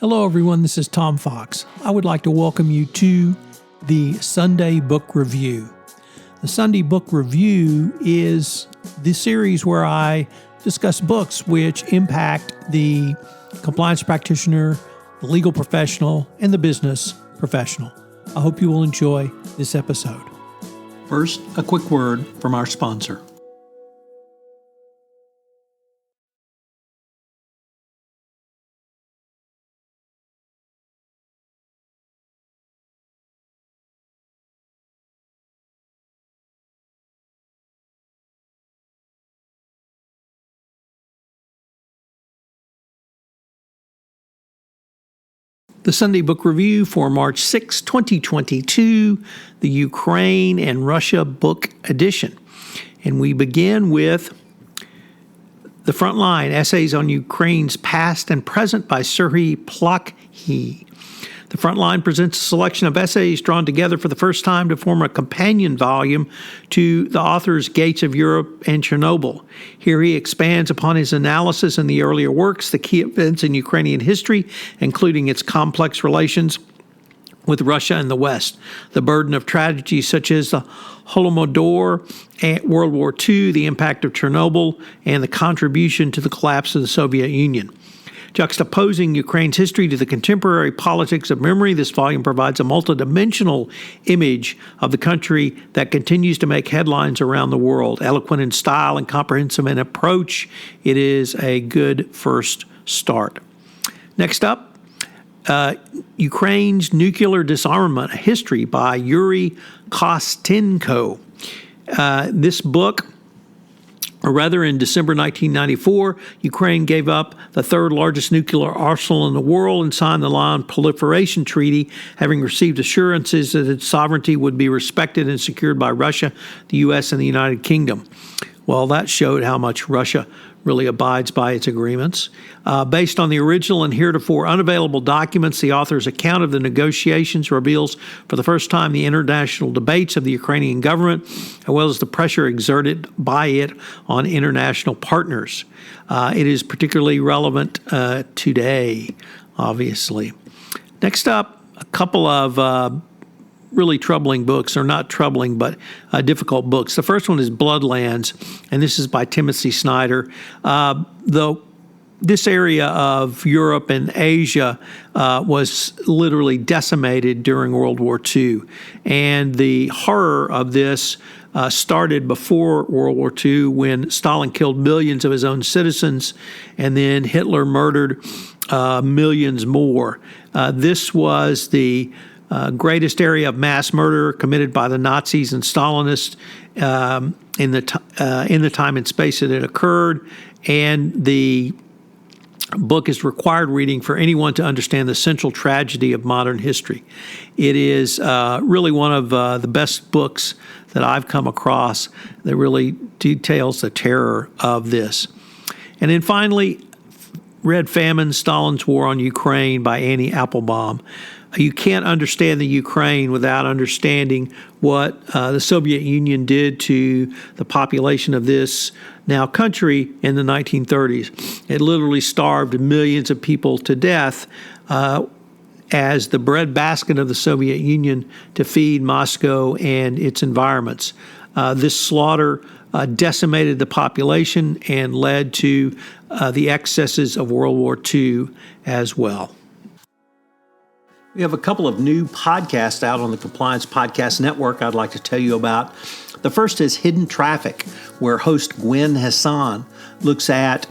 Hello everyone, this is Tom Fox. I would like to welcome you to the Sunday Book Review. The Sunday Book Review is the series where I discuss books which impact the compliance practitioner, the legal professional, and the business professional. I hope you will enjoy this episode. First, a quick word from our sponsor. The Sunday Book Review for March 6, 2022, the Ukraine and Russia Book Edition. And we begin with The Frontline, Essays on Ukraine's Past and Present by Serhii Plokhy. The Frontline presents a selection of essays drawn together for the first time to form a companion volume to the author's Gates of Europe and Chernobyl. Here he expands upon his analysis in the earlier works, the key events in Ukrainian history, including its complex relations with Russia and the West, the burden of tragedies such as the Holodomor, World War II, the impact of Chernobyl, and the contribution to the collapse of the Soviet Union. Juxtaposing Ukraine's history to the contemporary politics of memory, this volume provides a multidimensional image of the country that continues to make headlines around the world. Eloquent in style and comprehensive in approach, it is a good first start. Next up, Ukraine's Nuclear Disarmament, a History by Yuri Kostenkov. This book, or rather, in December 1994, Ukraine gave up the third largest nuclear arsenal in the world and signed the Non-Proliferation Treaty, having received assurances that its sovereignty would be respected and secured by Russia, the U.S., and the United Kingdom. Well, that showed how much Russia really abides by its agreements. Based on the original and heretofore unavailable documents, the author's account of the negotiations reveals for the first time the international debates of the Ukrainian government, as well as the pressure exerted by it on international partners. It is particularly relevant today, obviously. Next up, a couple of really troubling books, or not troubling, but difficult books. The first one is Bloodlands, and this is by Timothy Snyder. This area of Europe and Asia was literally decimated during World War II, and the horror of this started before World War II when Stalin killed millions of his own citizens, and then Hitler murdered millions more. This was the greatest area of mass murder committed by the Nazis and Stalinists in the time and space that it occurred, and the book is required reading for anyone to understand the central tragedy of modern history. It is really one of the best books that I've come across that really details the terror of this. And then finally, read Famine, Stalin's War on Ukraine by Anne Applebaum. You can't understand the Ukraine without understanding what the Soviet Union did to the population of this now country in the 1930s. It literally starved millions of people to death as the breadbasket of the Soviet Union to feed Moscow and its environments. This slaughter decimated the population and led to the excesses of World War II as well. We have a couple of new podcasts out on the Compliance Podcast Network I'd like to tell you about. The first is Hidden Traffic, where host Gwen Hassan looks at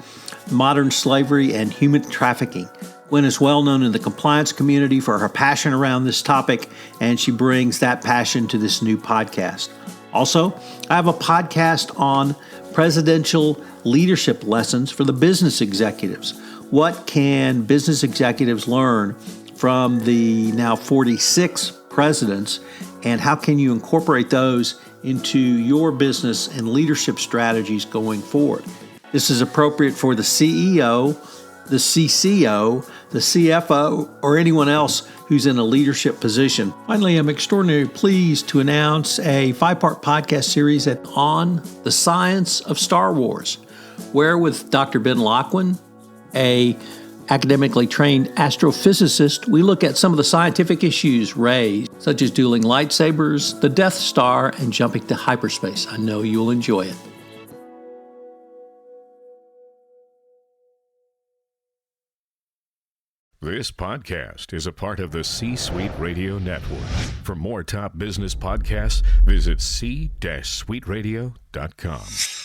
modern slavery and human trafficking. Gwen is well known in the compliance community for her passion around this topic, and she brings that passion to this new podcast. Also, I have a podcast on presidential leadership lessons for the business executives. What can business executives learn from the now 46 presidents, and how can you incorporate those into your business and leadership strategies going forward? This is appropriate for the CEO, the CCO, the CFO, or anyone else who's in a leadership position. Finally, I'm extraordinarily pleased to announce a 5-part podcast series on the science of Star Wars, where with Dr. Ben Lachlan, a academically trained astrophysicist, we look at some of the scientific issues raised, such as dueling lightsabers, the Death Star, and jumping to hyperspace. I know you'll enjoy it. This podcast is a part of the C-Suite Radio Network. For more top business podcasts, visit c-suiteradio.com.